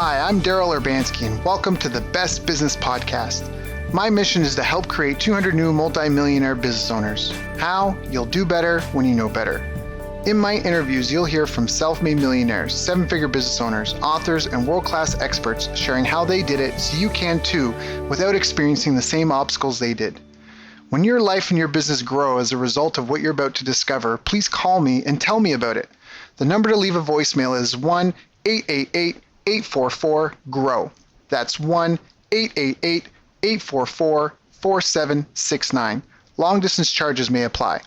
Hi, I'm Daryl Urbanski, and welcome to the Best Business Podcast. My mission is to help create 200 new multi-millionaire business owners. How? You'll do better when you know better. In my interviews, you'll hear from self-made millionaires, seven-figure business owners, authors, and world-class experts sharing how they did it so you can too, without experiencing the same obstacles they did. When your life and your business grow as a result of what you're about to discover, please call me and tell me about it. The number to leave a voicemail is 1-888-844-GROW. That's 1-888-844-4769. Long distance charges may apply.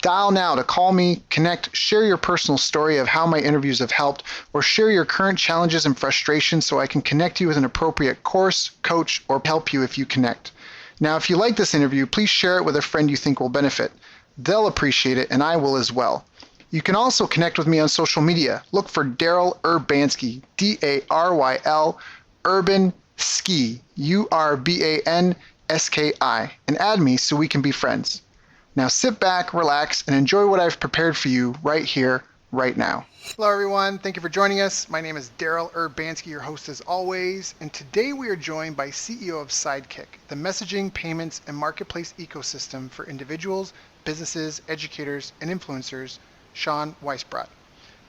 Dial now to call me, connect, share your personal story of how my interviews have helped, or share your current challenges and frustrations so I can connect you with an appropriate course, coach, or help you if you connect. Now, if you like this interview, please share it with a friend you think will benefit. They'll appreciate it, and I will as well. You can also connect with me on social media. Look for Daryl Urbanski, D-A-R-Y-L, Urban Ski, U-R-B-A-N-S-K-I, and add me so we can be friends. Now sit back, relax, and enjoy what I've prepared for you right here, right now. Hello everyone, thank you for joining us. My name is Daryl Urbanski, your host as always, and today we are joined by CEO of Sidekick, the messaging, payments, and marketplace ecosystem for individuals, businesses, educators, and influencers, Sean Weisbrot.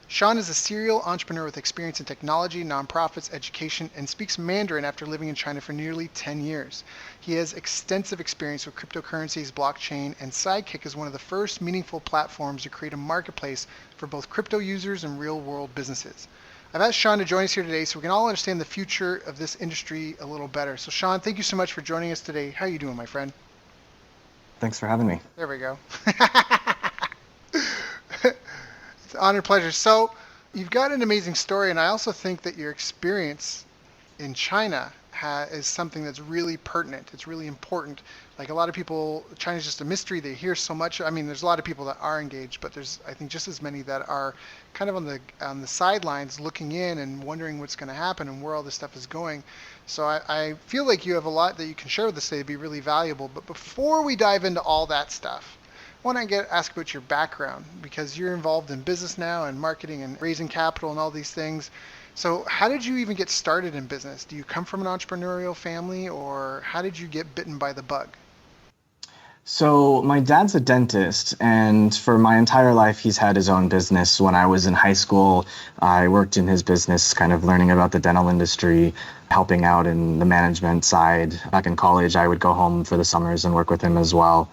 Sean is a serial entrepreneur with experience in technology, nonprofits, education, and speaks Mandarin after living in China for nearly 10 years. He has extensive experience with cryptocurrencies, blockchain, and Sidekick is one of the first meaningful platforms to create a marketplace for both crypto users and real-world businesses. I've asked Sean to join us here today so we can all understand the future of this industry a little better. So Sean, thank you so much for joining us today. How are you doing, my friend? Thanks for having me. There we go. It's an honor, pleasure. So you've got an amazing story, and I also think that your experience in China is something that's really pertinent. It's really important. Like a lot of people, China's just a mystery. They hear so much. I mean, there's a lot of people that are engaged, but there's, I think, just as many that are kind of on the sidelines looking in and wondering what's going to happen and where all this stuff is going. So I feel like you have a lot that you can share with us today to be really valuable. But before we dive into all that stuff, I want to ask about your background, because you're involved in business now and marketing and raising capital and all these things. So how did you even get started in business? Do you come from an entrepreneurial family, or how did you get bitten by the bug? So my dad's a dentist, and for my entire life, he's had his own business. When I was in high school, I worked in his business, kind of learning about the dental industry, helping out in the management side. Back in college, I would go home for the summers and work with him as well.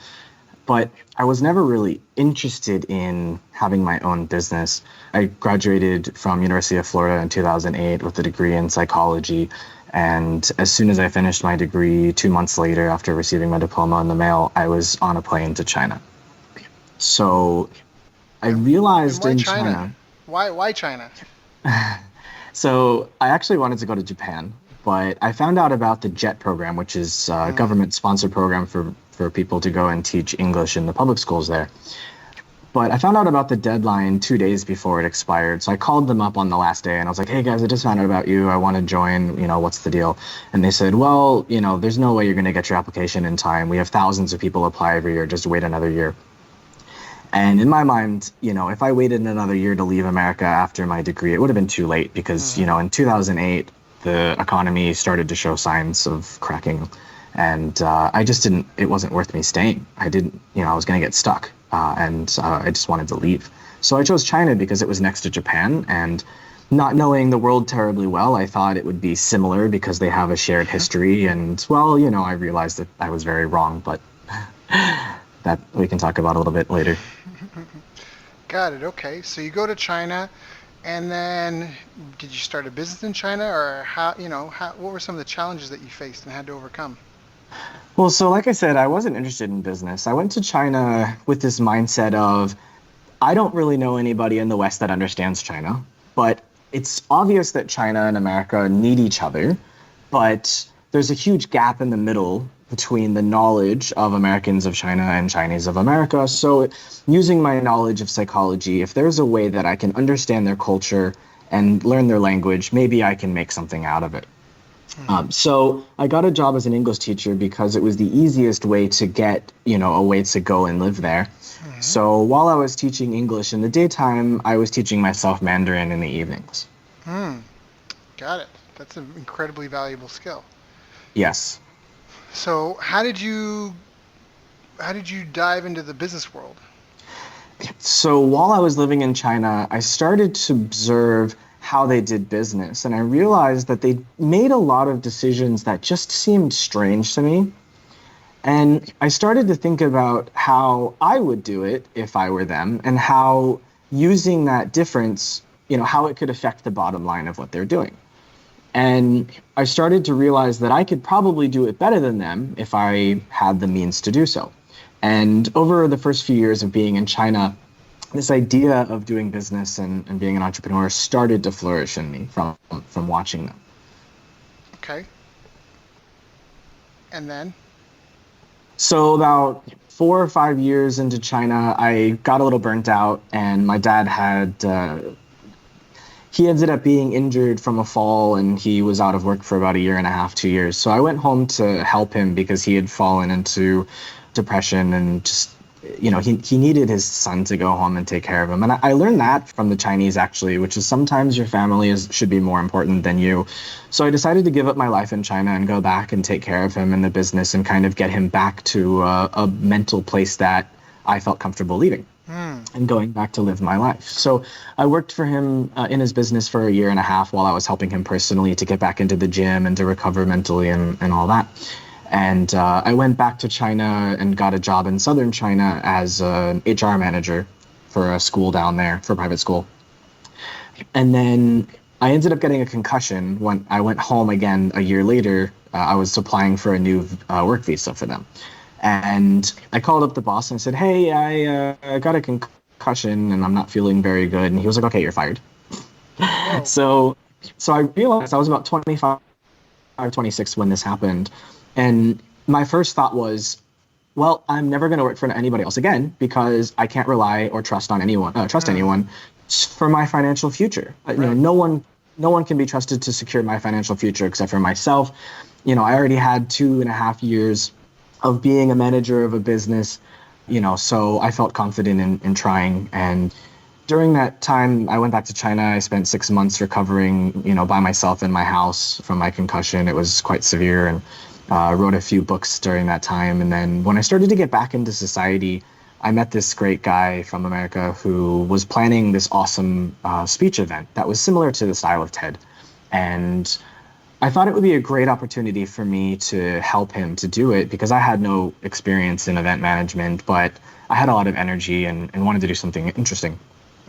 But I was never really interested in having my own business. I graduated from University of Florida in 2008 with a degree in psychology. And as soon as I finished my degree, 2 months later, after receiving my diploma in the mail, I was on a plane to China. So I realized in China. Why China? So I actually wanted to go to Japan, but I found out about the JET program, which is a government-sponsored program for people to go and teach English in the public schools there. But I found out about the deadline 2 days before it expired. So I called them up on the last day and I was like, hey guys, I just found out about you. I want to join, what's the deal? And they said, well, there's no way you're going to get your application in time. We have thousands of people apply every year. Just wait another year. And in my mind, if I waited another year to leave America after my degree, it would have been too late because, in 2008, the economy started to show signs of cracking. And it wasn't worth me staying. I was going to get stuck and I just wanted to leave. So I chose China because it was next to Japan, and not knowing the world terribly well, I thought it would be similar because they have a shared history. And well, I realized that I was very wrong, but that we can talk about a little bit later. Got it. Okay. So you go to China. And then, did you start a business in China, or what were some of the challenges that you faced and had to overcome? Well, so like I said, I wasn't interested in business. I went to China with this mindset of, I don't really know anybody in the West that understands China, but it's obvious that China and America need each other, but there's a huge gap in the middle between the knowledge of Americans of China and Chinese of America. So using my knowledge of psychology, if there's a way that I can understand their culture and learn their language, maybe I can make something out of it. So I got a job as an English teacher because it was the easiest way to get, a way to go and live there. So while I was teaching English in the daytime, I was teaching myself Mandarin in the evenings. Got it. That's an incredibly valuable skill. Yes. So how did you dive into the business world? So while I was living in China, I started to observe how they did business, and I realized that they made a lot of decisions that just seemed strange to me. And I started to think about how I would do it if I were them, and how using that difference, how it could affect the bottom line of what they're doing. And I started to realize that I could probably do it better than them if I had the means to do so. And over the first few years of being in China, this idea of doing business and being an entrepreneur started to flourish in me from watching them. Okay. And then? So about 4 or 5 years into China, I got a little burnt out, and my dad had he ended up being injured from a fall, and he was out of work for about a year and a half, 2 years. So I went home to help him because he had fallen into depression, and just, he needed his son to go home and take care of him. And I learned that from the Chinese, actually, which is sometimes your family should be more important than you. So I decided to give up my life in China and go back and take care of him in the business and kind of get him back to a mental place that I felt comfortable leaving and going back to live my life. So I worked for him in his business for a year and a half while I was helping him personally to get back into the gym and to recover mentally and all that. And I went back to China and got a job in southern China as an HR manager for a school down there, for a private school. And then I ended up getting a concussion when I went home again a year later. I was applying for a new work visa for them. And I called up the boss and I said, hey, I got a concussion and I'm not feeling very good. And he was like, okay, you're fired. Whoa. So I realized I was about 25, 26 when this happened. And my first thought was, well, I'm never going to work for anybody else again because I can't rely or trust on anyone for my financial future. Right. No one can be trusted to secure my financial future except for myself. I already had 2.5 years of being a manager of a business, so I felt confident in trying. And during that time, I went back to China. I spent 6 months recovering, by myself in my house from my concussion. It was quite severe, and wrote a few books during that time. And then when I started to get back into society, I met this great guy from America who was planning this awesome speech event that was similar to the style of TED. And I thought it would be a great opportunity for me to help him to do it because I had no experience in event management, but I had a lot of energy and wanted to do something interesting.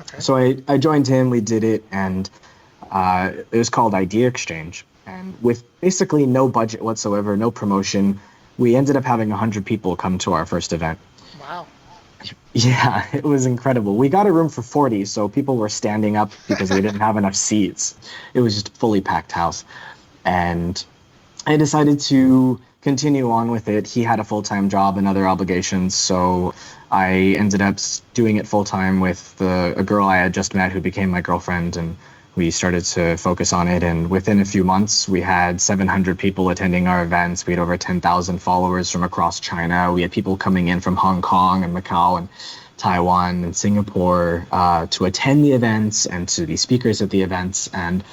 Okay. So I joined him, we did it, and it was called Idea Exchange. And with basically no budget whatsoever, no promotion, we ended up having 100 people come to our first event. Wow. Yeah, it was incredible. We got a room for 40, so people were standing up because we didn't have enough seats. It was just a fully packed house. And I decided to continue on with it. He had a full-time job and other obligations, so I ended up doing it full-time with a girl I had just met who became my girlfriend, and we started to focus on it. And within a few months, we had 700 people attending our events. We had over 10,000 followers from across China. We had people coming in from Hong Kong and Macau and Taiwan and Singapore to attend the events and to be speakers at the events. And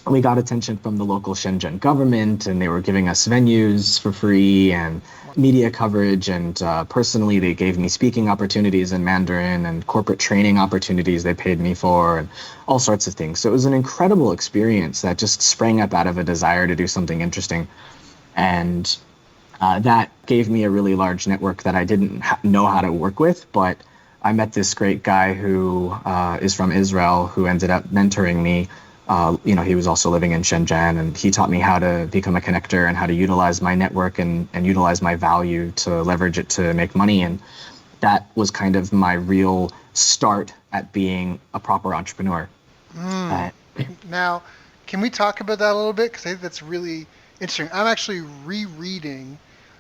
we got attention from the local Shenzhen government, and they were giving us venues for free and media coverage. And personally, they gave me speaking opportunities in Mandarin and corporate training opportunities they paid me for and all sorts of things. So it was an incredible experience that just sprang up out of a desire to do something interesting. And that gave me a really large network that I didn't know how to work with, but I met this great guy who is from Israel who ended up mentoring me. He was also living in Shenzhen, and he taught me how to become a connector and how to utilize my network and utilize my value to leverage it to make money. And that was kind of my real start at being a proper entrepreneur. Now, can we talk about that a little bit? Because I think that's really interesting. I'm actually rereading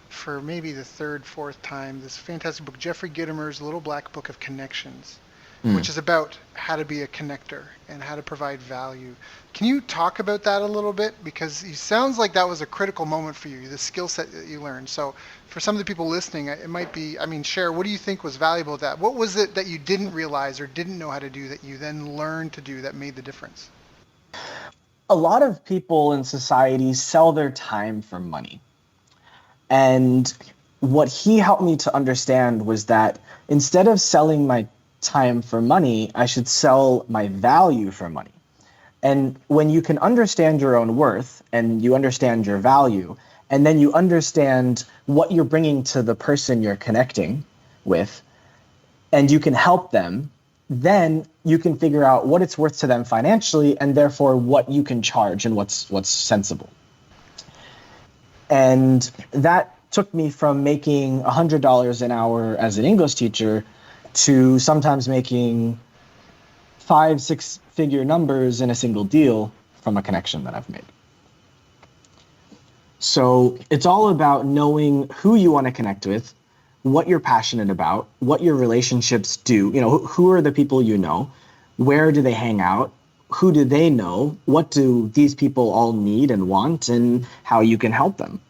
for maybe the third, fourth time this fantastic book, Jeffrey Gitomer's Little Black Book of Connections, which is about how to be a connector and how to provide value. Can you talk about that a little bit? Because it sounds like that was a critical moment for you, the skill set that you learned. So for some of the people listening, it might be, share, what do you think was valuable at that? What was it that you didn't realize or didn't know how to do that you then learned to do that made the difference? a lot of people in society sell their time for money. And what he helped me to understand was that instead of selling my time for money, I should sell my value for money. And when you can understand your own worth and you understand your value, and then you understand what you're bringing to the person you're connecting with, and you can help them, then you can figure out what it's worth to them financially, and therefore what you can charge and what's sensible. And that took me from making $100 an hour as an English teacher to sometimes making 5-6 figure numbers in a single deal from a connection that I've made. So it's all about knowing who you want to connect with, what you're passionate about, what your relationships do. Who are the people you know? Where do they hang out? Who do they know? What do these people all need and want, and how you can help them?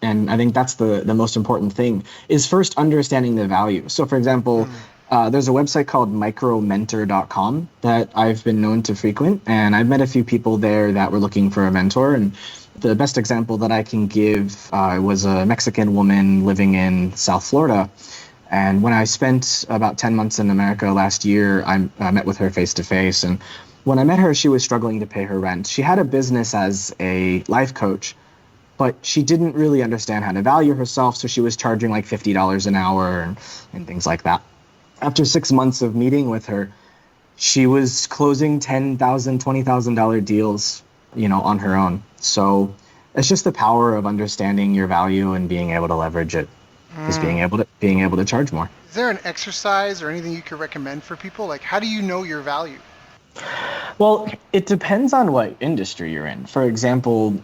And I think that's the most important thing, is first understanding the value. So for example, there's a website called micromentor.com that I've been known to frequent, and I've met a few people there that were looking for a mentor. And the best example that I can give was a Mexican woman living in South Florida. And when I spent about 10 months in America last year, I met with her face to face. And when I met her, she was struggling to pay her rent. She had a business as a life coach, but she didn't really understand how to value herself. So she was charging like $50 an hour and things like that. After 6 months of meeting with her, she was closing $10,000, $20,000 deals, on her own. So it's just the power of understanding your value and being able to leverage it, is being able to charge more. Is there an exercise or anything you could recommend for people? Like, how do you know your value? Well, it depends on what industry you're in. For example,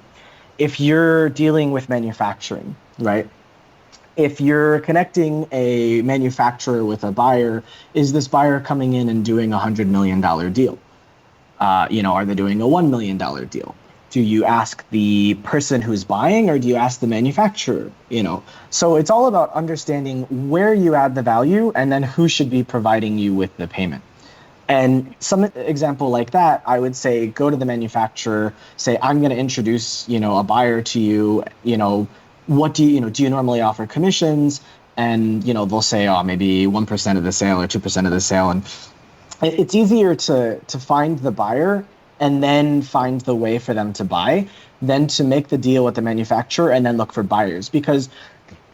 if you're dealing with manufacturing, right? If you're connecting a manufacturer with a buyer, is this buyer coming in and doing a $100 million deal? Are they doing a $1 million deal? Do you ask the person who's buying, or do you ask the manufacturer? So it's all about understanding where you add the value and then who should be providing you with the payment. And some example like that, I would say, go to the manufacturer, say, I'm going to introduce, a buyer to you, what do you normally offer commissions? And, they'll say, maybe 1% of the sale or 2% of the sale. And it's easier to find the buyer and then find the way for them to buy than to make the deal with the manufacturer and then look for buyers. Because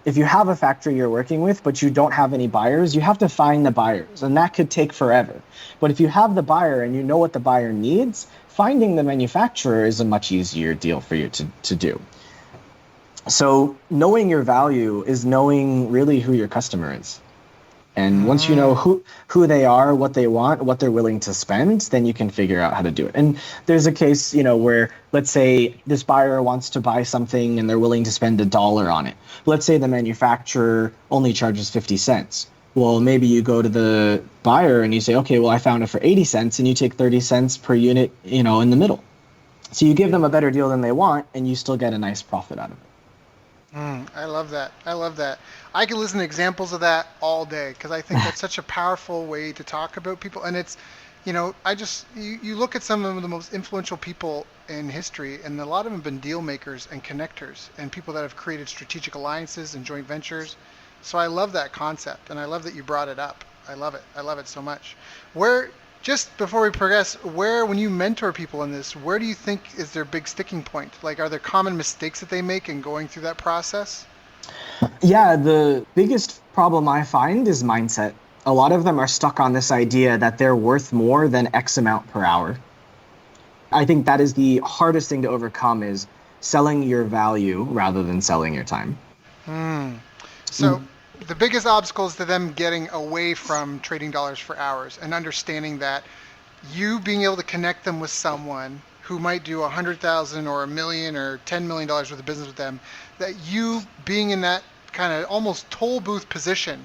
if you have a factory you're working with, but you don't have any buyers, you have to find the buyers, and that could take forever. But if you have the buyer and you know what the buyer needs, finding the manufacturer is a much easier deal for you to do. So knowing your value is knowing really who your customer is. And once you know who they are, what they want, what they're willing to spend, then you can figure out how to do it. And there's a case, where let's say this buyer wants to buy something and they're willing to spend $1 on it. Let's say the manufacturer only charges 50 cents. Well, maybe you go to the buyer and you say, okay, well, I found it for 80 cents, and you take 30 cents per unit, in the middle. So you give them a better deal than they want, and you still get a nice profit out of it. I love that. I could listen to examples of that all day, because I think that's such a powerful way to talk about people. And it's, you look at some of the most influential people in history, and a lot of them have been deal makers and connectors and people that have created strategic alliances and joint ventures. So I love that concept, and I love that you brought it up. I love it so much. Just before we progress, when you mentor people in this, where do you think is their big sticking point? Like, are there common mistakes that they make in going through that process? Yeah, the biggest problem I find is mindset. A lot of them are stuck on this idea that they're worth more than X amount per hour. I think that is the hardest thing to overcome, is selling your value rather than selling your time. So the biggest obstacle is to them getting away from trading dollars for hours and understanding that you being able to connect them with someone who might do 100,000 or $1 million or $10 million worth of business with them, that you being in that kind of almost toll booth position,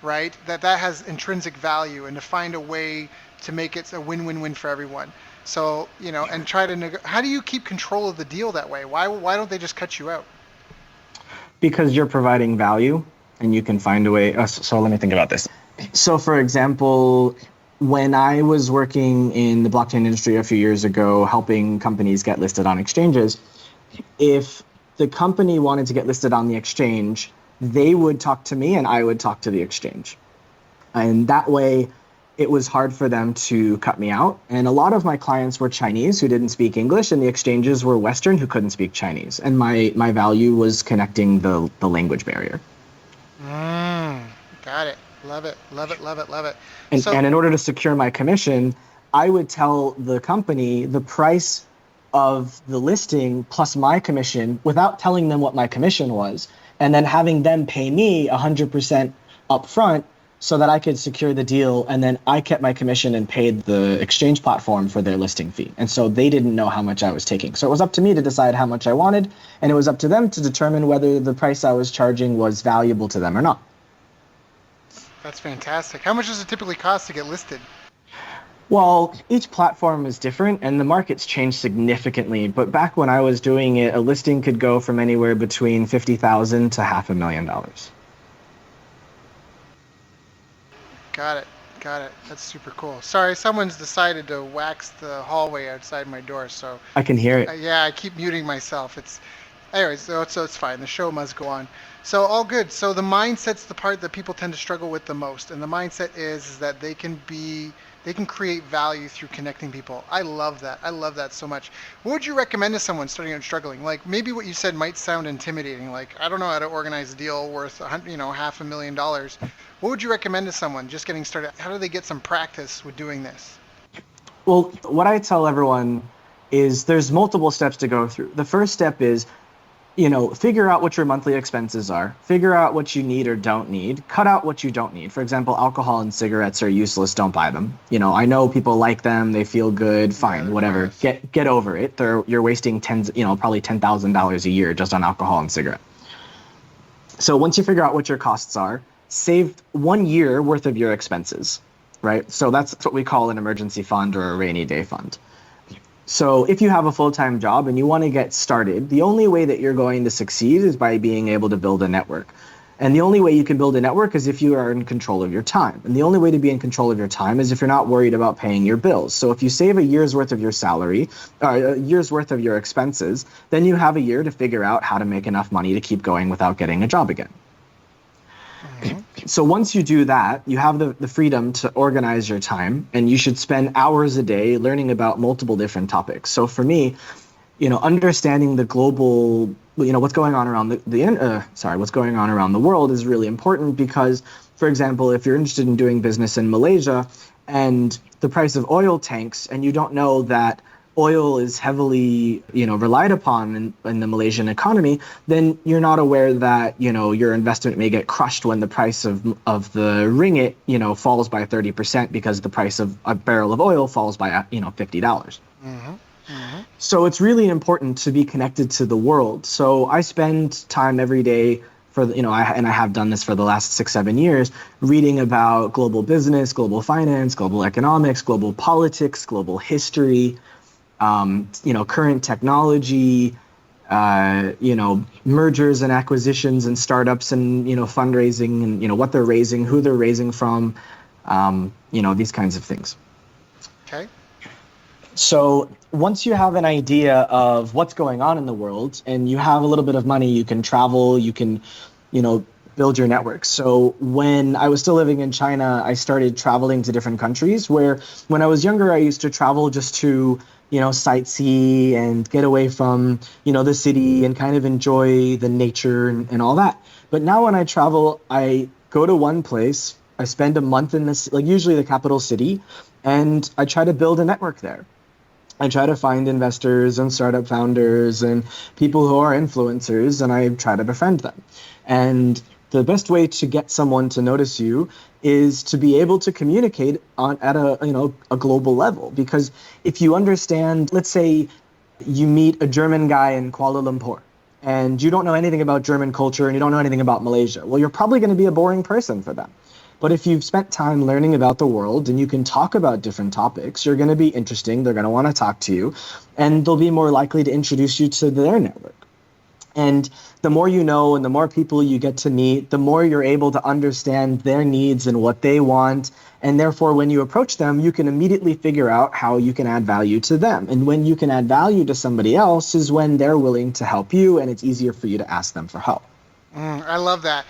right? That has intrinsic value, and to find a way to make it a win-win-win for everyone. So, and try to how do you keep control of the deal that way? Why don't they just cut you out? Because you're providing value, and you can find a way. So let me think about this. So for example, when I was working in the blockchain industry a few years ago, helping companies get listed on exchanges, if the company wanted to get listed on the exchange, they would talk to me and I would talk to the exchange. And that way, it was hard for them to cut me out. And a lot of my clients were Chinese who didn't speak English, and the exchanges were Western who couldn't speak Chinese. And my value was connecting the language barrier. Got it. Love it. Love it. Love it. Love it. And in order to secure my commission, I would tell the company the price of the listing plus my commission without telling them what my commission was, and then having them pay me 100% upfront so that I could secure the deal, and then I kept my commission and paid the exchange platform for their listing fee. And so they didn't know how much I was taking. So it was up to me to decide how much I wanted, and it was up to them to determine whether the price I was charging was valuable to them or not. That's fantastic. How much does it typically cost to get listed? Well, each platform is different and the market's changed significantly. But back when I was doing it, a listing could go from anywhere between $50,000 to $500,000. Got it. Got it. That's super cool. Sorry, someone's decided to wax the hallway outside my door, so I can hear it. yeah, I keep muting myself. Anyways, so it's fine. The show must go on. So all good. So the mindset's the part that people tend to struggle with the most, and the mindset is that they can create value through connecting people. I love that. I love that so much. What would you recommend to someone starting out and struggling? Like maybe what you said might sound intimidating. Like I don't know how to organize a deal worth $500,000. What would you recommend to someone just getting started? How do they get some practice with doing this? Well, what I tell everyone is there's multiple steps to go through. The first step is, figure out what your monthly expenses are, figure out what you need or don't need, cut out what you don't need. For example, alcohol and cigarettes are useless. Don't buy them. I know people like them. They feel good. Fine, whatever. Get over it. You're wasting probably $10,000 a year just on alcohol and cigarette. So once you figure out what your costs are, save 1 year worth of your expenses, right? So that's what we call an emergency fund or a rainy day fund. So if you have a full-time job and you want to get started, the only way that you're going to succeed is by being able to build a network. And the only way you can build a network is if you are in control of your time. And the only way to be in control of your time is if you're not worried about paying your bills. So if you save a year's worth of your salary, a year's worth of your expenses, then you have a year to figure out how to make enough money to keep going without getting a job again. So once you do that, you have the freedom to organize your time, and you should spend hours a day learning about multiple different topics. So for me, understanding the global, what's going on around what's going on around the world is really important because, for example, if you're interested in doing business in Malaysia and the price of oil tanks, and you don't know that oil is heavily, relied upon in the Malaysian economy, then you're not aware that, your investment may get crushed when the price of the ringgit, falls by 30% because the price of a barrel of oil falls by, $50. So it's really important to be connected to the world. So I spend time every day I have done this for the last 6-7 years, reading about global business, global finance, global economics, global politics, global history, current technology, mergers and acquisitions and startups and, fundraising and, what they're raising, who they're raising from, these kinds of things. Okay. So once you have an idea of what's going on in the world and you have a little bit of money, you can travel, you can, build your network. So when I was still living in China, I started traveling to different countries where when I was younger, I used to travel just to sightsee and get away from, the city and kind of enjoy the nature and all that. But now when I travel, I go to one place, I spend a month in this, usually the capital city, and I try to build a network there. I try to find investors and startup founders and people who are influencers, and I try to befriend them. And the best way to get someone to notice you is to be able to communicate at a global level. Because if you understand, let's say you meet a German guy in Kuala Lumpur and you don't know anything about German culture and you don't know anything about Malaysia, well, you're probably going to be a boring person for them. But if you've spent time learning about the world and you can talk about different topics, you're going to be interesting. They're going to want to talk to you, and they'll be more likely to introduce you to their network. And the more you know and the more people you get to meet, the more you're able to understand their needs and what they want. And therefore, when you approach them, you can immediately figure out how you can add value to them. And when you can add value to somebody else is when they're willing to help you, and it's easier for you to ask them for help. I love that.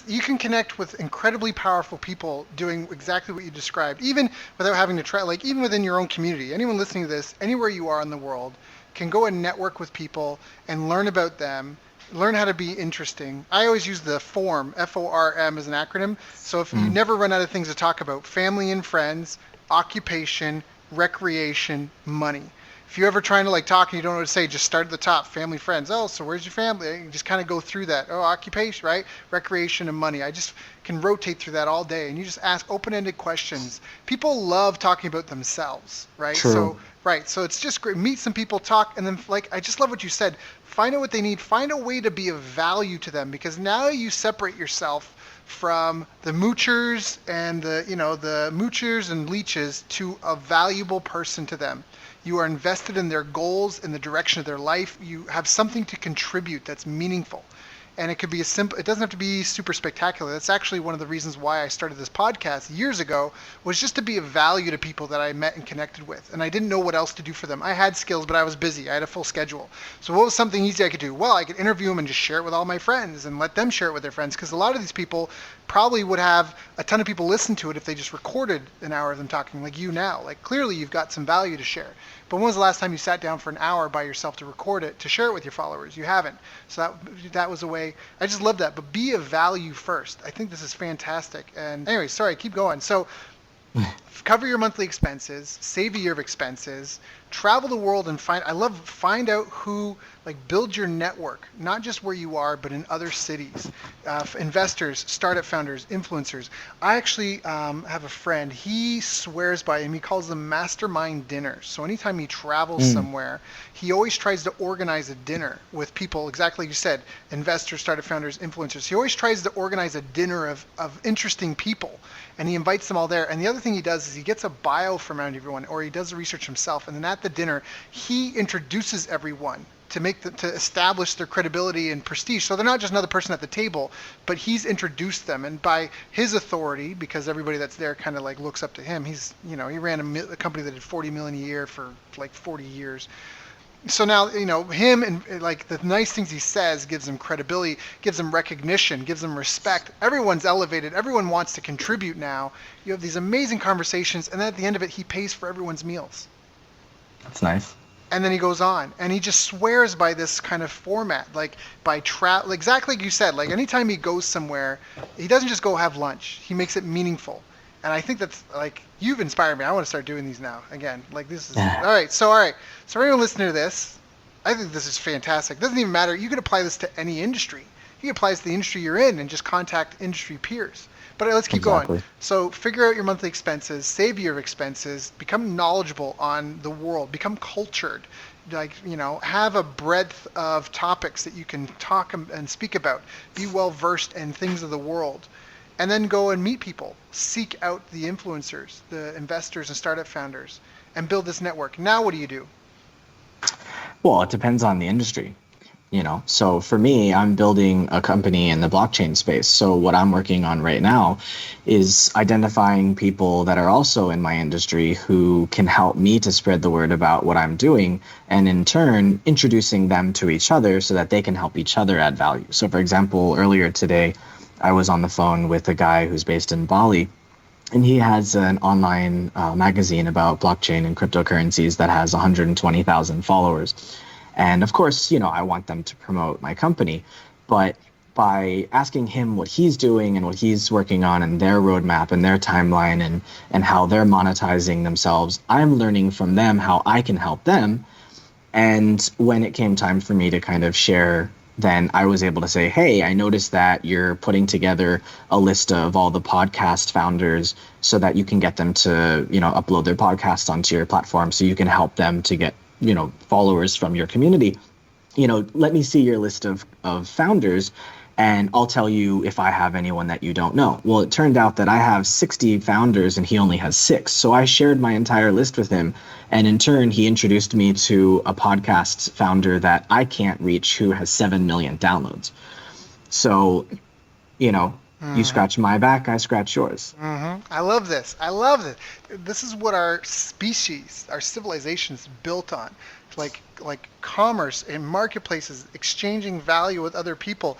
You can connect with incredibly powerful people doing exactly what you described, even without having to try, like even within your own community. Anyone listening to this, anywhere you are in the world, can go and network with people and learn about them, learn how to be interesting. I always use the FORM, FORM as an acronym. So if you never run out of things to talk about, family and friends, occupation, recreation, money. If you're ever trying to like talk and you don't know what to say, just start at the top. Family, friends. Oh, so where's your family? And you just kind of go through that. Oh, occupation, right? Recreation and money. I just can rotate through that all day. And you just ask open-ended questions. People love talking about themselves, right? True. So it's just great. Meet some people, talk, and then like I just love what you said. Find out what they need. Find a way to be of value to them, because now you separate yourself from the moochers and the moochers and leeches to a valuable person to them. You are invested in their goals, in the direction of their life. You have something to contribute that's meaningful. And it could be it doesn't have to be super spectacular. That's actually one of the reasons why I started this podcast years ago, was just to be of value to people that I met and connected with. And I didn't know what else to do for them. I had skills, but I was busy. I had a full schedule. So what was something easy I could do? Well, I could interview them and just share it with all my friends and let them share it with their friends. Because a lot of these people probably would have a ton of people listen to it if they just recorded an hour of them talking, like you now. Like clearly you've got some value to share. But when was the last time you sat down for an hour by yourself to record it, to share it with your followers? You haven't. So that was a way. I just love that. But be of value first. I think this is fantastic. And anyway, sorry, keep going. So cover your monthly expenses, save a year of expenses, travel the world and find out who, like build your network, not just where you are, but in other cities, investors, startup founders, influencers. I actually have a friend, he swears by him, he calls them mastermind dinners. So anytime he travels somewhere, he always tries to organize a dinner with people, exactly like you said, investors, startup founders, influencers. He always tries to organize a dinner of interesting people, and he invites them all there. And the other thing he does is he gets a bio from everyone, or he does the research himself, and then at the dinner he introduces everyone to establish their credibility and prestige. So they're not just another person at the table, but he's introduced them, and by his authority, because everybody that's there kind of like looks up to him. He ran a company that did 40 million a year for like 40 years. So now, him and like the nice things he says gives him credibility, gives him recognition, gives him respect. Everyone's elevated. Everyone wants to contribute now. You have these amazing conversations, and then at the end of it, he pays for everyone's meals. That's nice. And then he goes on, and he just swears by this kind of format, like by exactly like you said, like anytime he goes somewhere, he doesn't just go have lunch. He makes it meaningful. And I think that's like, you've inspired me. I want to start doing these now. Again, like this is, all right. So for anyone listening to this, I think this is fantastic. It doesn't even matter. You can apply this to any industry. You can apply this to the industry you're in and just contact industry peers. But let's keep going. So figure out your monthly expenses, save your expenses, become knowledgeable on the world, become cultured, have a breadth of topics that you can talk and speak about, be well versed in things of the world, and then go and meet people, seek out the influencers, the investors and startup founders, and build this network. Now what do you do? Well, it depends on the industry. So for me, I'm building a company in the blockchain space. So what I'm working on right now is identifying people that are also in my industry who can help me to spread the word about what I'm doing, and in turn, introducing them to each other so that they can help each other add value. So for example, earlier today, I was on the phone with a guy who's based in Bali, and he has an online magazine about blockchain and cryptocurrencies that has 120,000 followers. And of course, I want them to promote my company, but by asking him what he's doing and what he's working on and their roadmap and their timeline and how they're monetizing themselves, I'm learning from them how I can help them. And when it came time for me to kind of share, then I was able to say, hey, I noticed that you're putting together a list of all the podcast founders so that you can get them to, upload their podcasts onto your platform so you can help them to get followers from your community. Let me see your list of founders, and I'll tell you if I have anyone that you don't know. Well, it turned out that I have 60 founders and he only has 6. So I shared my entire list with him. And in turn, he introduced me to a podcast founder that I can't reach who has 7 million downloads. So, you scratch my back, I scratch yours. I love this. I love it. This is what our species, our civilization is built on. Like commerce and marketplaces, exchanging value with other people.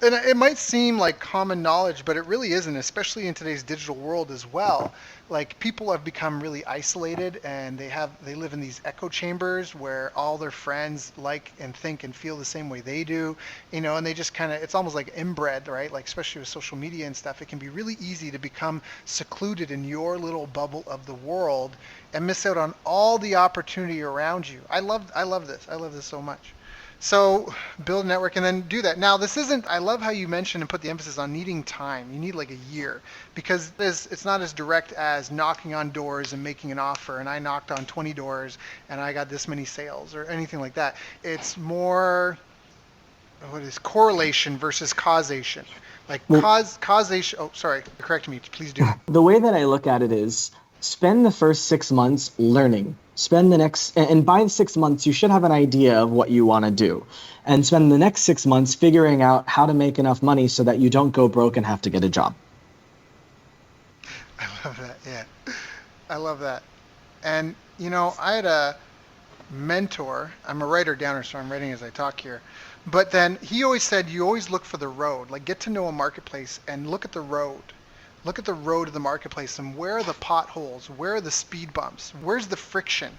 And it might seem like common knowledge, but it really isn't, especially in today's digital world as well. Like, people have become really isolated, and they live in these echo chambers where all their friends like and think and feel the same way they do, and they just kind of, it's almost like inbred, right? Like, especially with social media and stuff, it can be really easy to become secluded in your little bubble of the world and miss out on all the opportunity around you. I love this. I love this so much. So build a network and then do that. Now, I love how you mentioned and put the emphasis on needing time. You need like a year, because it's not as direct as knocking on doors and making an offer. And I knocked on 20 doors and I got this many sales or anything like that. It's more, correlation versus causation. Like causation. Oh, sorry. Correct me. Please do. The way that I look at it is, spend the first 6 months learning. And by 6 months, you should have an idea of what you want to do. And spend the next 6 months figuring out how to make enough money so that you don't go broke and have to get a job. I love that. Yeah. I love that. And, I had a mentor. I'm a writer downer, so I'm writing as I talk here. But then he always said, you always look for the road. Like, get to know a marketplace and look at the road. Look at the road of the marketplace and where are the potholes? Where are the speed bumps? Where's the friction?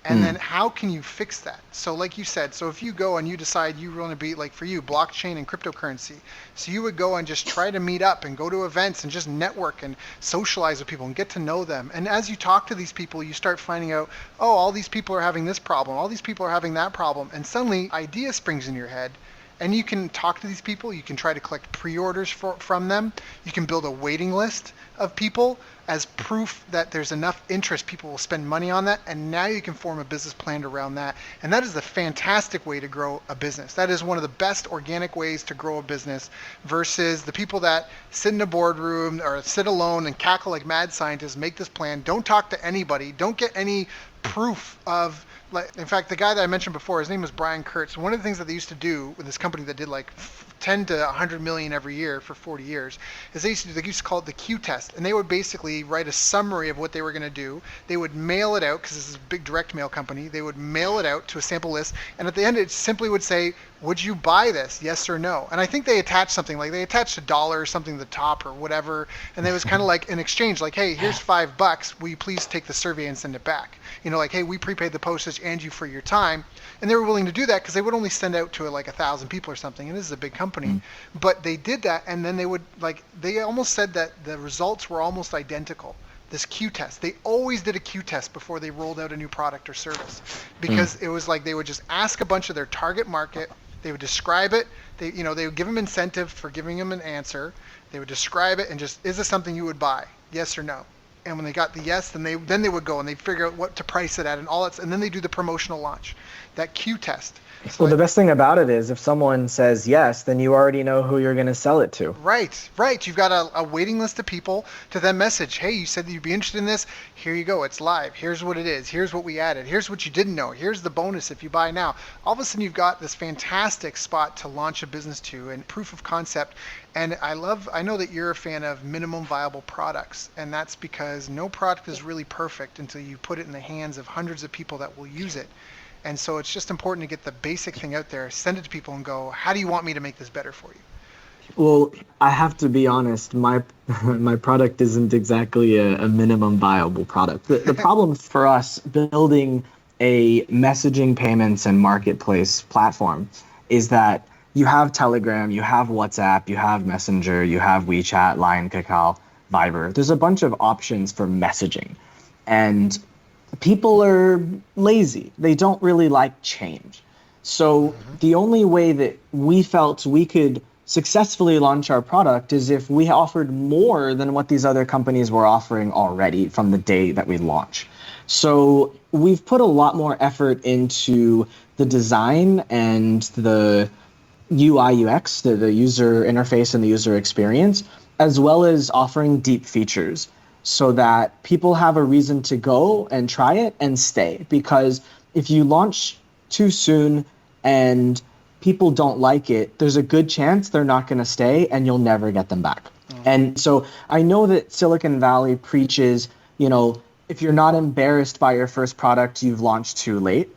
And then how can you fix that? So like you said, so if you go and you decide you want to be, like for you, blockchain and cryptocurrency. So you would go and just try to meet up and go to events and just network and socialize with people and get to know them. And as you talk to these people, you start finding out, oh, all these people are having this problem. All these people are having that problem. And suddenly idea springs in your head. And you can talk to these people. You can try to collect pre-orders from them. You can build a waiting list of people as proof that there's enough interest. People will spend money on that. And now you can form a business plan around that. And that is a fantastic way to grow a business. That is one of the best organic ways to grow a business versus the people that sit in a boardroom or sit alone and cackle like mad scientists, make this plan. Don't talk to anybody. Don't get any proof of. In fact, the guy that I mentioned before, his name was Brian Kurtz. One of the things that they used to do with this company that did like 10 to 100 million every year for 40 years is they used to call it the Q test. And they would basically write a summary of what they were going to do. They would mail it out, because this is a big direct mail company. They would mail it out to a sample list. And at the end, it simply would say, would you buy this? Yes or no? And I think they attached something, like they attached $1 or something to the top or whatever. And it was kind of like an exchange, like, hey, here's $5. Will you please take the survey and send it back? Like, hey, we prepaid the postage and you for your time. And they were willing to do that because they would only send out to like 1,000 people or something. And this is a big company. But they did that. And then they almost said that the results were almost identical. This Q test. They always did a Q test before they rolled out a new product or service, because it was like they would just ask a bunch of their target market. They would describe it. They would give them incentive for giving them an answer. They would describe it and just, is this something you would buy? Yes or no? And when they got the yes, then they would go and they'd figure out what to price it at and all that. And then they do the promotional launch, that Q test. So the best thing about it is if someone says yes, then you already know who you're going to sell it to. Right. You've got a waiting list of people to then message, hey, you said that you'd be interested in this. Here you go. It's live. Here's what it is. Here's what we added. Here's what you didn't know. Here's the bonus if you buy now. All of a sudden, you've got this fantastic spot to launch a business to and proof of concept. And I know that you're a fan of minimum viable products. And that's because no product is really perfect until you put it in the hands of hundreds of people that will use it. And so it's just important to get the basic thing out there, send it to people and go, how do you want me to make this better for you? Well, I have to be honest, my product isn't exactly a minimum viable product. The problem for us building a messaging, payments, and marketplace platform is that you have Telegram, you have WhatsApp, you have Messenger, you have WeChat, Line, Kakao, Viber. There's a bunch of options for messaging. And people are lazy. They don't really like change. So the only way that we felt we could successfully launch our product is if we offered more than what these other companies were offering already from the day that we launch. So we've put a lot more effort into the design and the UI UX, the user interface and the user experience, as well as offering deep features so that people have a reason to go and try it and stay. Because if you launch too soon and people don't like it, there's a good chance they're not going to stay and you'll never get them back. And so I know that Silicon Valley preaches, if you're not embarrassed by your first product, you've launched too late.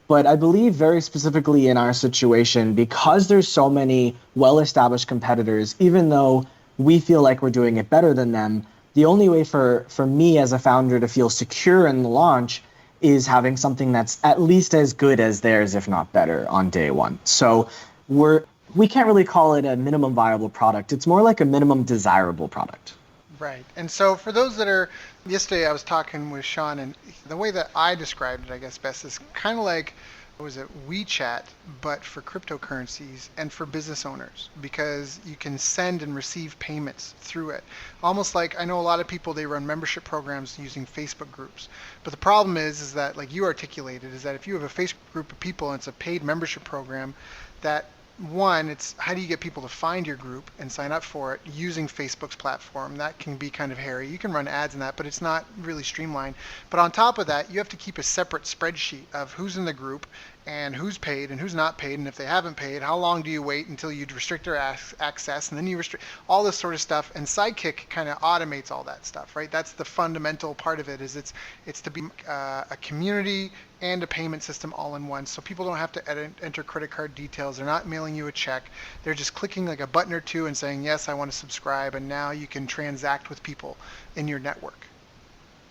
But I believe very specifically in our situation, because there's so many well-established competitors, even though we feel like we're doing it better than them, the only way for me as a founder to feel secure in the launch is having something that's at least as good as theirs, if not better, on day one. So we can't really call it a minimum viable product. It's more like a minimum desirable product. Right. And so for those that are, yesterday I was talking with Sean, and the way that I described it, I guess best, is kind of like, what was it, WeChat, but for cryptocurrencies and for business owners, because you can send and receive payments through it. Almost like, I know a lot of people, they run membership programs using Facebook groups. But the problem is that, like you articulated, is that if you have a Facebook group of people and it's a paid membership program, that one, it's how do you get people to find your group and sign up for it using Facebook's platform? That can be kind of hairy. You can run ads in that, but it's not really streamlined. But on top of that, you have to keep a separate spreadsheet of who's in the group and who's paid and who's not paid. And if they haven't paid, how long do you wait until you restrict their access? And then you restrict all this sort of stuff. And Sidekick kind of automates all that stuff, right? That's the fundamental part of it, is it's to be a community and a payment system all in one. So people don't have to enter credit card details. They're not mailing you a check. They're just clicking like a button or two and saying, yes, I want to subscribe. And now you can transact with people in your network.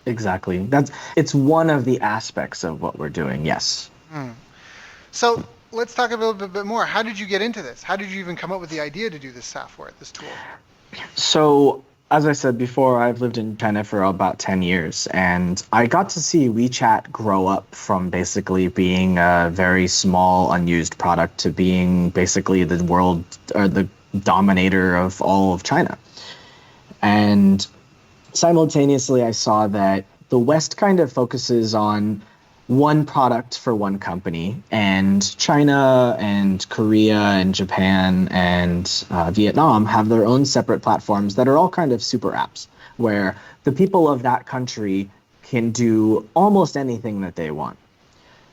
Exactly. It's one of the aspects of what we're doing. Yes. So let's talk a little bit more. How did you get into this? How did you even come up with the idea to do this software, this tool? So, as I said before, I've lived in China for about 10 years, and I got to see WeChat grow up from basically being a very small, unused product to being basically the world, or the dominator of all of China. And simultaneously, I saw that the West kind of focuses on one product for one company, and China and Korea and Japan and Vietnam have their own separate platforms that are all kind of super apps where the people of that country can do almost anything that they want.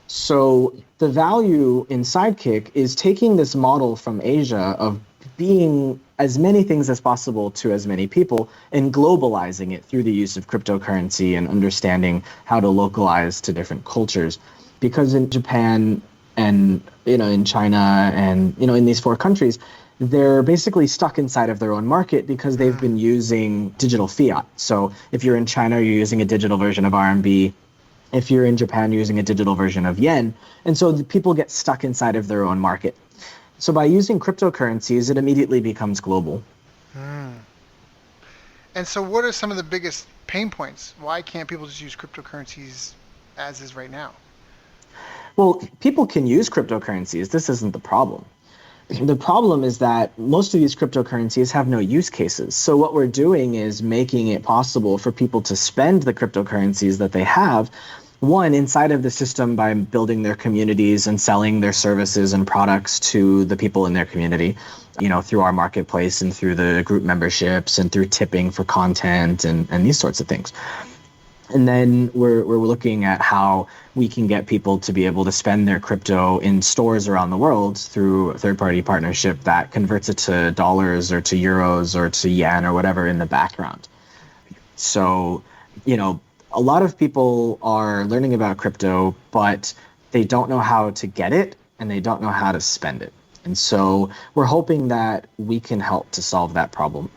So the value in Sidekick is taking this model from Asia of being as many things as possible to as many people and globalizing it through the use of cryptocurrency and understanding how to localize to different cultures. Because in Japan and in China and in these four countries, they're basically stuck inside of their own market because they've been using digital fiat. So if you're in China, you're using a digital version of RMB. If you're in Japan, you're using a digital version of yen. And so the people get stuck inside of their own market. So by using cryptocurrencies, it immediately becomes global. And so what are some of the biggest pain points? Why can't people just use cryptocurrencies as is right now? Well, people can use cryptocurrencies. This isn't the problem. The problem is that most of these cryptocurrencies have no use cases. So what we're doing is making it possible for people to spend the cryptocurrencies that they have, one, inside of the system by building their communities and selling their services and products to the people in their community, through our marketplace and through the group memberships and through tipping for content and these sorts of things. And then we're looking at how we can get people to be able to spend their crypto in stores around the world through a third-party partnership that converts it to dollars or to euros or to yen or whatever in the background. So, a lot of people are learning about crypto, but they don't know how to get it and they don't know how to spend it. And so we're hoping that we can help to solve that problem.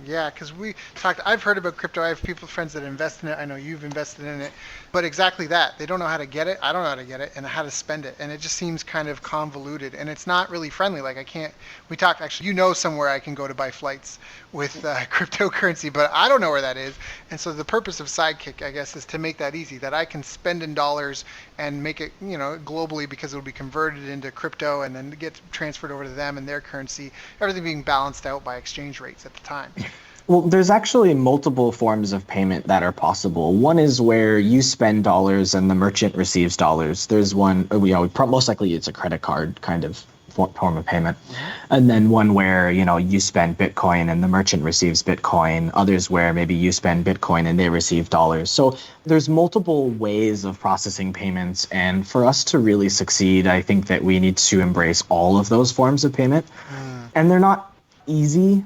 Yeah, because I've heard about crypto. I have friends that invest in it. I know you've invested in it. But exactly that. They don't know how to get it. I don't know how to get it and how to spend it. And it just seems kind of convoluted. And it's not really friendly. Like actually, somewhere I can go to buy flights with cryptocurrency, but I don't know where that is. And so the purpose of Sidekick, I guess, is to make that easy, that I can spend in dollars and make it, globally, because it'll be converted into crypto and then get transferred over to them and their currency, everything being balanced out by exchange rates at the time. Well, there's actually multiple forms of payment that are possible. One is where you spend dollars and the merchant receives dollars. There's one, most likely it's a credit card kind of form of payment. And then one where, you spend Bitcoin and the merchant receives Bitcoin, others where maybe you spend Bitcoin and they receive dollars. So there's multiple ways of processing payments. And for us to really succeed, I think that we need to embrace all of those forms of payment. And they're not easy.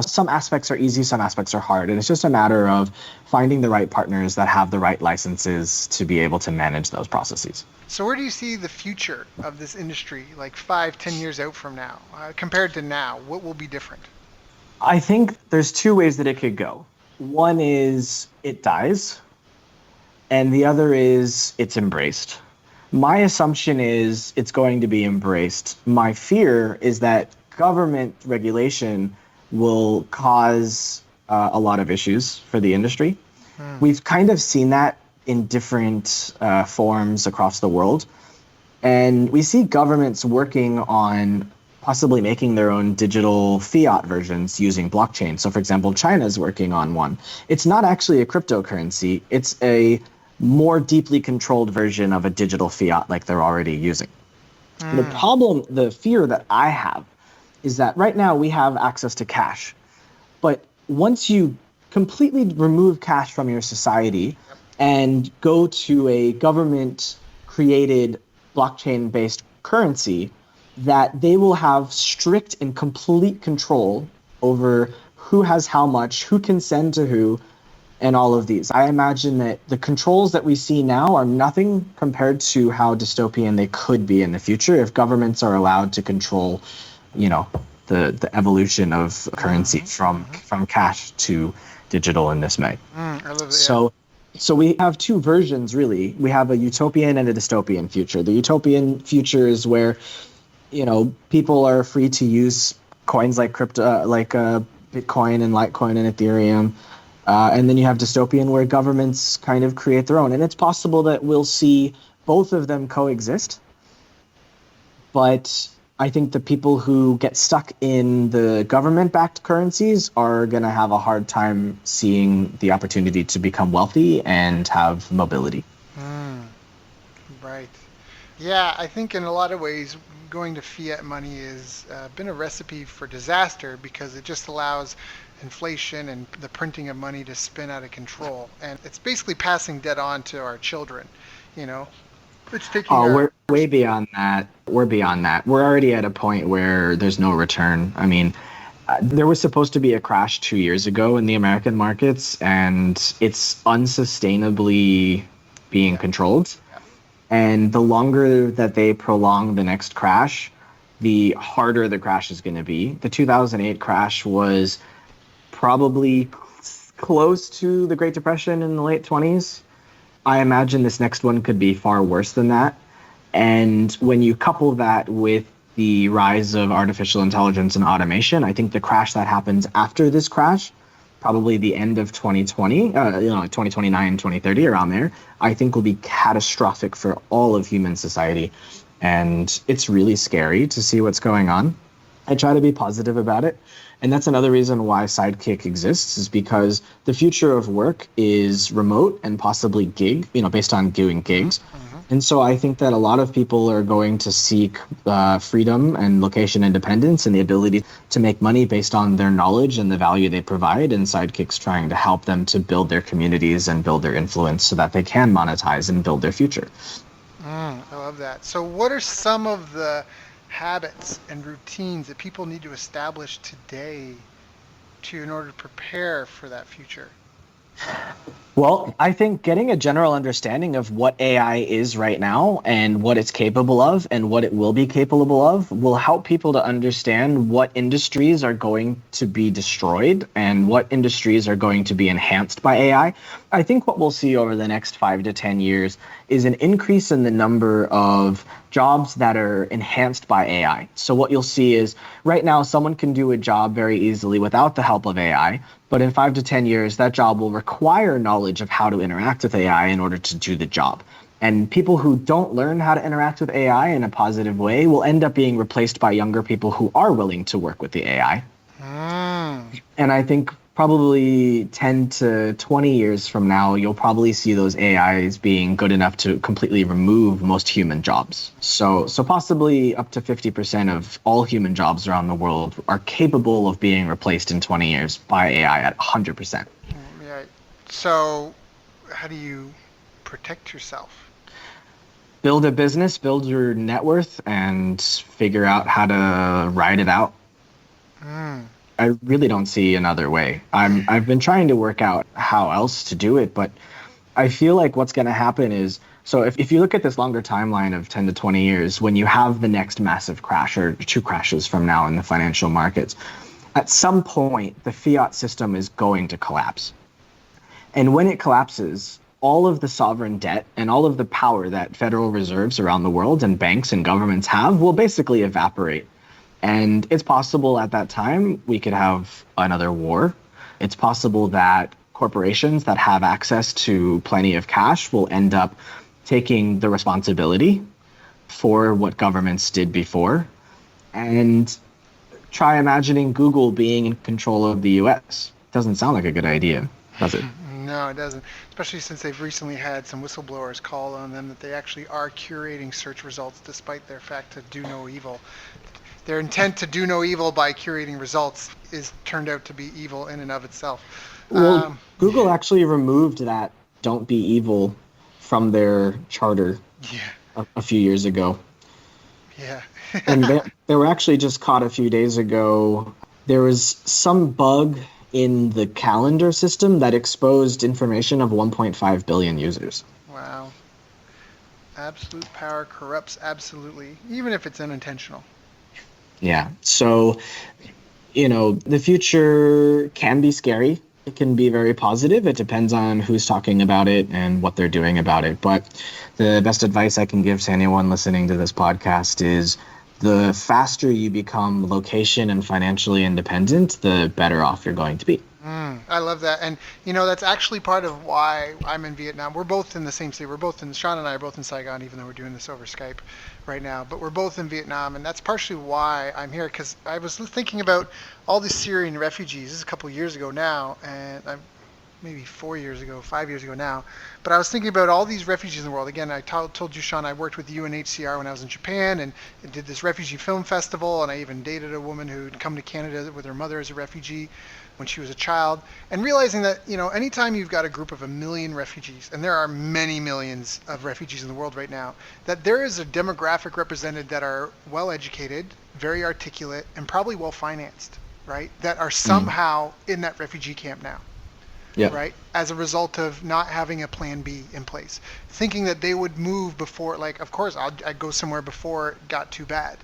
Some aspects are easy, some aspects are hard. And it's just a matter of finding the right partners that have the right licenses to be able to manage those processes. So where do you see the future of this industry, like 5-10 years out from now, compared to now? What will be different? I think there's two ways that it could go. One is it dies, and the other is it's embraced. My assumption is it's going to be embraced. My fear is that government regulation will cause a lot of issues for the industry. We've kind of seen that in different forms across the world. And we see governments working on possibly making their own digital fiat versions using blockchain. So for example, China's working on one. It's not actually a cryptocurrency. It's a more deeply controlled version of a digital fiat like they're already using. The problem, the fear that I have is that right now we have access to cash. But once you completely remove cash from your society and go to a government-created blockchain-based currency, that they will have strict and complete control over who has how much, who can send to who, and all of these. I imagine that the controls that we see now are nothing compared to how dystopian they could be in the future if governments are allowed to control, the evolution of currency from cash to digital in this way. I love it, yeah. So we have two versions, really. We have a utopian and a dystopian future. The utopian future is where, people are free to use coins like Bitcoin and Litecoin and Ethereum. And then you have dystopian where governments kind of create their own. And it's possible that we'll see both of them coexist. But I think the people who get stuck in the government-backed currencies are going to have a hard time seeing the opportunity to become wealthy and have mobility. Right. Yeah, I think in a lot of ways, going to fiat money has been a recipe for disaster because it just allows inflation and the printing of money to spin out of control. And it's basically passing debt on to our children, It's taking we're way beyond that. We're beyond that. We're already at a point where there's no return. I mean, there was supposed to be a crash 2 years ago in the American markets, and it's unsustainably being controlled. And the longer that they prolong the next crash, the harder the crash is going to be. The 2008 crash was probably close to the Great Depression in the late 20s. I imagine this next one could be far worse than that. And when you couple that with the rise of artificial intelligence and automation, I think the crash that happens after this crash, probably the end of 2020, 2029, 2030, around there, I think will be catastrophic for all of human society. And it's really scary to see what's going on. I try to be positive about it. And that's another reason why Sidekick exists, is because the future of work is remote and possibly gig, based on doing gigs. And so I think that a lot of people are going to seek freedom and location independence and the ability to make money based on their knowledge and the value they provide. And Sidekick's trying to help them to build their communities and build their influence so that they can monetize and build their future. I love that. So what are some of the habits and routines that people need to establish today in order to prepare for that future? Well, I think getting a general understanding of what AI is right now and what it's capable of and what it will be capable of will help people to understand what industries are going to be destroyed and what industries are going to be enhanced by AI. I think what we'll see over the next 5 to 10 years is an increase in the number of jobs that are enhanced by AI. So what you'll see is right now someone can do a job very easily without the help of AI, but in 5 to 10 years that job will require knowledge of how to interact with AI in order to do the job. And people who don't learn how to interact with AI in a positive way will end up being replaced by younger people who are willing to work with the AI. And I think probably 10 to 20 years from now, you'll probably see those AIs being good enough to completely remove most human jobs. So possibly up to 50% of all human jobs around the world are capable of being replaced in 20 years by AI at 100%. Yeah. So how do you protect yourself? Build a business, build your net worth, and figure out how to ride it out. I really don't see another way. I've been trying to work out how else to do it, but I feel like what's going to happen is, so if you look at this longer timeline of 10 to 20 years, when you have the next massive crash or two crashes from now in the financial markets, at some point, the fiat system is going to collapse. And when it collapses, all of the sovereign debt and all of the power that federal reserves around the world and banks and governments have will basically evaporate. And it's possible at that time we could have another war. It's possible that corporations that have access to plenty of cash will end up taking the responsibility for what governments did before. And try imagining Google being in control of the US. Doesn't sound like a good idea, does it? No, it doesn't. Especially since they've recently had some whistleblowers call on them that they actually are curating search results despite their fact to do no evil. Their intent to do no evil by curating results is turned out to be evil in and of itself. Well, Google actually removed that "don't be evil" from their charter a few years ago. Yeah. And they were actually just caught a few days ago. There was some bug in the calendar system that exposed information of 1.5 billion users. Wow. Absolute power corrupts absolutely, even if it's unintentional. Yeah. So, the future can be scary. It can be very positive. It depends on who's talking about it and what they're doing about it. But the best advice I can give to anyone listening to this podcast is the faster you become location and financially independent, the better off you're going to be. I love that. And, that's actually part of why I'm in Vietnam. We're both in the same city. Sean and I are both in Saigon, even though we're doing this over Skype right now. But we're both in Vietnam, and that's partially why I'm here, because I was thinking about all the Syrian refugees. This is a couple of years ago now, and maybe 5 years ago now. But I was thinking about all these refugees in the world. Again, I told you, Sean, I worked with UNHCR when I was in Japan and did this refugee film festival, and I even dated a woman who'd come to Canada with her mother as a refugee when she was a child, and realizing that, anytime you've got a group of 1 million refugees, and there are many millions of refugees in the world right now, that there is a demographic represented that are well educated, very articulate, and probably well financed, right? That are somehow in that refugee camp now. Yeah. Right? As a result of not having a plan B in place. Thinking that they would move before, of course, I'd go somewhere before it got too bad.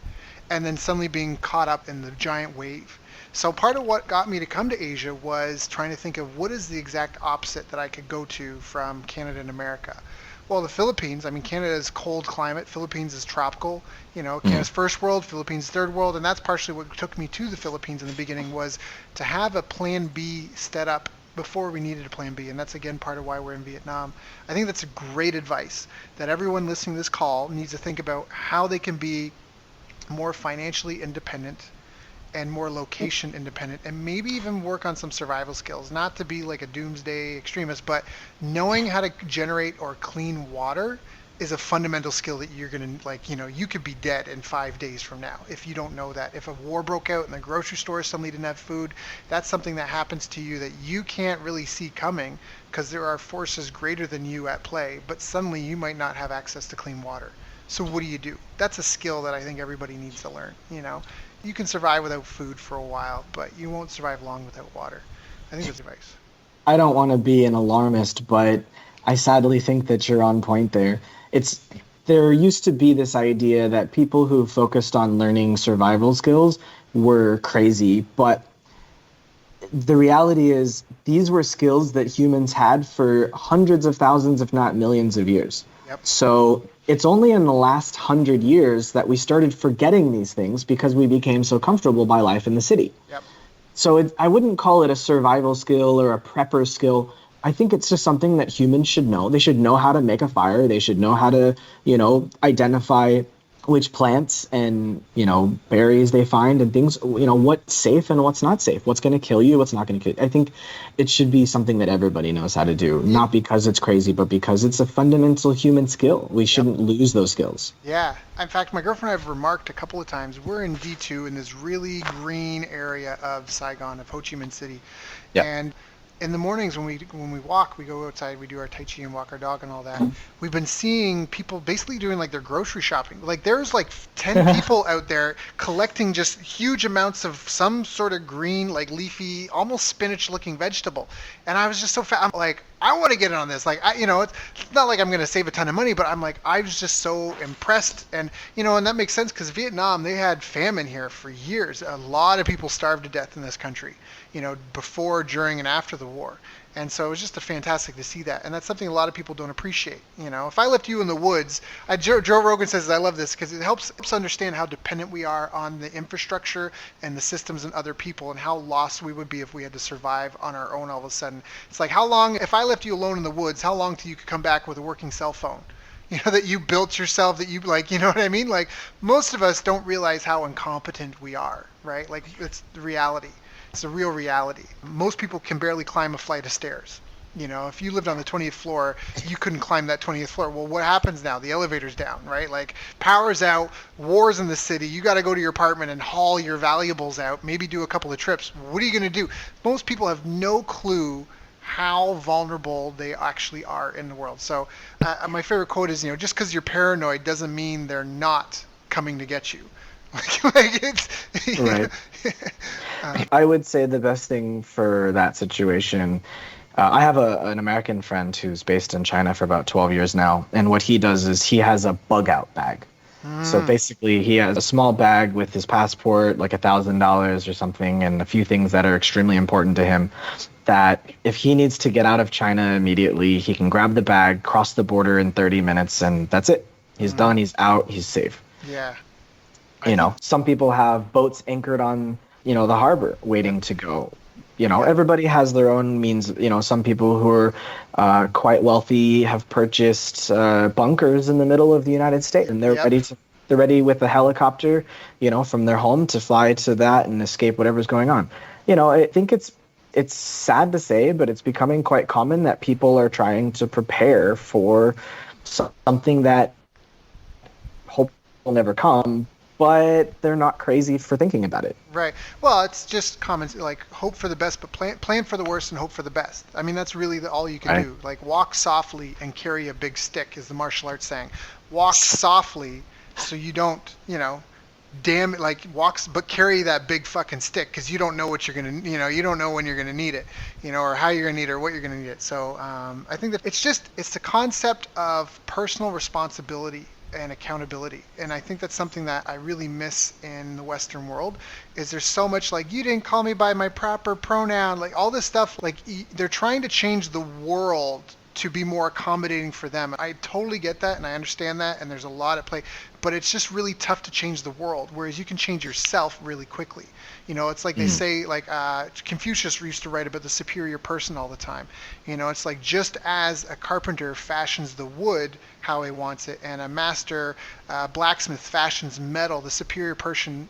And then suddenly being caught up in the giant wave. So part of what got me to come to Asia was trying to think of what is the exact opposite that I could go to from Canada and America. Well, the Philippines, Canada is cold climate, Philippines is tropical, Canada's first world, Philippines third world, and that's partially what took me to the Philippines in the beginning, was to have a plan B set up before we needed a plan B, and that's again part of why we're in Vietnam. I think that's a great advice that everyone listening to this call needs to think about how they can be more financially independent and more location independent, and maybe even work on some survival skills, not to be like a doomsday extremist, but knowing how to generate or clean water is a fundamental skill that you're going to, you could be dead in 5 days from now if you don't know that. If a war broke out and the grocery store suddenly didn't have food, that's something that happens to you that you can't really see coming because there are forces greater than you at play, but suddenly you might not have access to clean water. So what do? That's a skill that I think everybody needs to learn. You can survive without food for a while, but you won't survive long without water. I think that's advice. I don't want to be an alarmist, but I sadly think that you're on point there. There used to be this idea that people who focused on learning survival skills were crazy, but the reality is these were skills that humans had for hundreds of thousands, if not millions of years. Yep. So it's only in the last 100 years that we started forgetting these things because we became so comfortable by life in the city. Yep. So I wouldn't call it a survival skill or a prepper skill. I think it's just something that humans should know. They should know how to make a fire. They should know how to, identify which plants and, berries they find and things, what's safe and what's not safe, what's going to kill you, what's not going to kill you. I think it should be something that everybody knows how to do, not because it's crazy, but because it's a fundamental human skill. We shouldn't lose those skills. Yeah. In fact, my girlfriend and I have remarked a couple of times, we're in D2 in this really green area of Saigon, of Ho Chi Minh City. Yeah. And in the mornings when we walk, we go outside, we do our tai chi and walk our dog and all that. We've been seeing people basically doing like their grocery shopping. Like there's like 10 people out there collecting just huge amounts of some sort of green, like leafy, almost spinach-looking vegetable. And I was just so I'm like, I want to get in on this. Like, it's not like I'm going to save a ton of money, but I'm like, I was just so impressed. And, and that makes sense because Vietnam, they had famine here for years. A lot of people starved to death in this country, before, during, and after the war. And so it was just fantastic to see that. And that's something a lot of people don't appreciate. If I left you in the woods, Joe Rogan says, I love this because it helps understand how dependent we are on the infrastructure and the systems and other people and how lost we would be if we had to survive on our own all of a sudden. It's like, how long, if I left you alone in the woods, how long till you could come back with a working cell phone? That you built yourself, that you like, you know what I mean? Like most of us don't realize how incompetent we are, right? Like it's the reality. It's a real reality. Most people can barely climb a flight of stairs. If you lived on the 20th floor, you couldn't climb that 20th floor. Well, what happens now? The elevator's down, right? Like power's out, war's in the city. You got to go to your apartment and haul your valuables out, maybe do a couple of trips. What are you going to do? Most people have no clue how vulnerable they actually are in the world. So my favorite quote is, just because you're paranoid doesn't mean they're not coming to get you. Like it's right. I would say the best thing for that situation, I have an American friend who's based in China for about 12 years now, and what he does is he has a bug out bag. So basically he has a small bag with his passport, like $1,000 or something, and a few things that are extremely important to him, that if he needs to get out of China immediately, he can grab the bag, cross the border in 30 minutes, and that's it. He's done, he's out, he's safe. Yeah. Some people have boats anchored on, the harbor waiting to go. Everybody has their own means. Some people who are quite wealthy have purchased bunkers in the middle of the United States, and they're ready with a helicopter, from their home to fly to that and escape whatever's going on. I think it's sad to say, but it's becoming quite common that people are trying to prepare for something that hope will never come, but they're not crazy for thinking about it. Right. Well, it's just common, like hope for the best, but plan for the worst and hope for the best. I mean, that's really all you can do. Like walk softly and carry a big stick is the martial arts saying. Walk softly so you don't, but carry that big fucking stick because you don't know what you're going to, you don't know when you're going to need it, or how you're going to need it or what you're going to need it. So I think that it's the concept of personal responsibility and accountability. And I think that's something that I really miss in the Western world is there's so much like, you didn't call me by my proper pronoun, like all this stuff, like they're trying to change the world to be more accommodating for them. I totally get that and I understand that and there's a lot at play, but it's just really tough to change the world, whereas you can change yourself really quickly. It's like they say, like Confucius used to write about the superior person all the time. It's like just as a carpenter fashions the wood how he wants it and a master blacksmith fashions metal, the superior person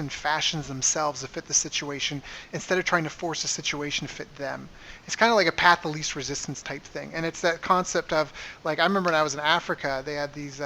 fashions themselves to fit the situation instead of trying to force a situation to fit them. It's kind of like a path of least resistance type thing. And it's that concept of, like, I remember when I was in Africa, they had these,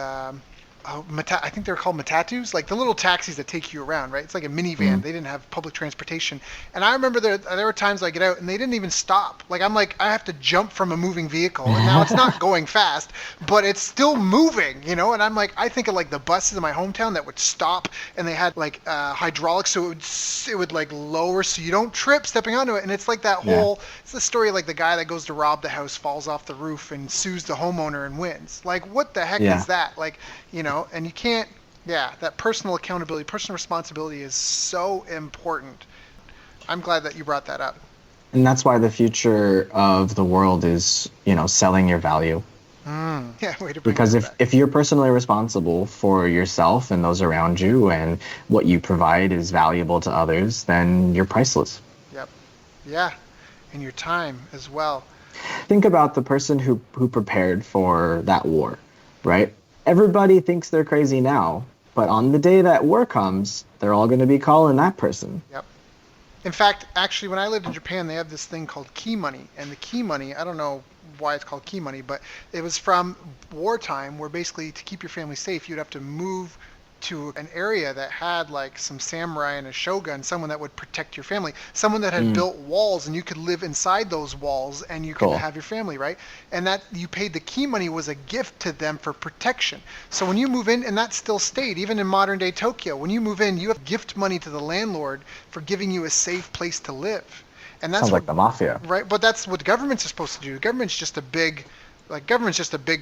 I think they're called matatus, like the little taxis that take you around, right? It's like a minivan. They didn't have public transportation. And I remember there were times I get out and they didn't even stop. Like, I'm like, I have to jump from a moving vehicle. And now it's not going fast, but it's still moving, And I'm like, I think of like the buses in my hometown that would stop and they had like hydraulics. So it would like lower so you don't trip stepping onto it. And it's like that whole, it's the story of like the guy that goes to rob the house, falls off the roof and sues the homeowner and wins. Like, what the heck is that? Like, and you can't, that personal accountability, personal responsibility is so important. I'm glad that you brought that up. And that's why the future of the world is, selling your value. Yeah, way to bring because that back. If you're personally responsible for yourself and those around you and what you provide is valuable to others, then you're priceless. Yep. Yeah. And your time as well. Think about the person who prepared for that war, right? Everybody thinks they're crazy now, But on the day that war comes, they're all going to be calling that person. Yep. In fact, actually, when I lived in Japan, they have this thing called key money. And the key money, I don't know why it's called key money, but it was from wartime where basically to keep your family safe, you'd have to move to an area that had like some samurai and a shogun, someone that would protect your family, someone that had built walls and you could live inside those walls and you could Cool. have your family, right? And that you paid the key money was a gift to them for protection. So when you move in, and that still stayed, even in modern day Tokyo, when you move in, you have gift money to the landlord for giving you a safe place to live. And that's Sounds like the mafia. right, but that's what governments are supposed to do. Government's just a big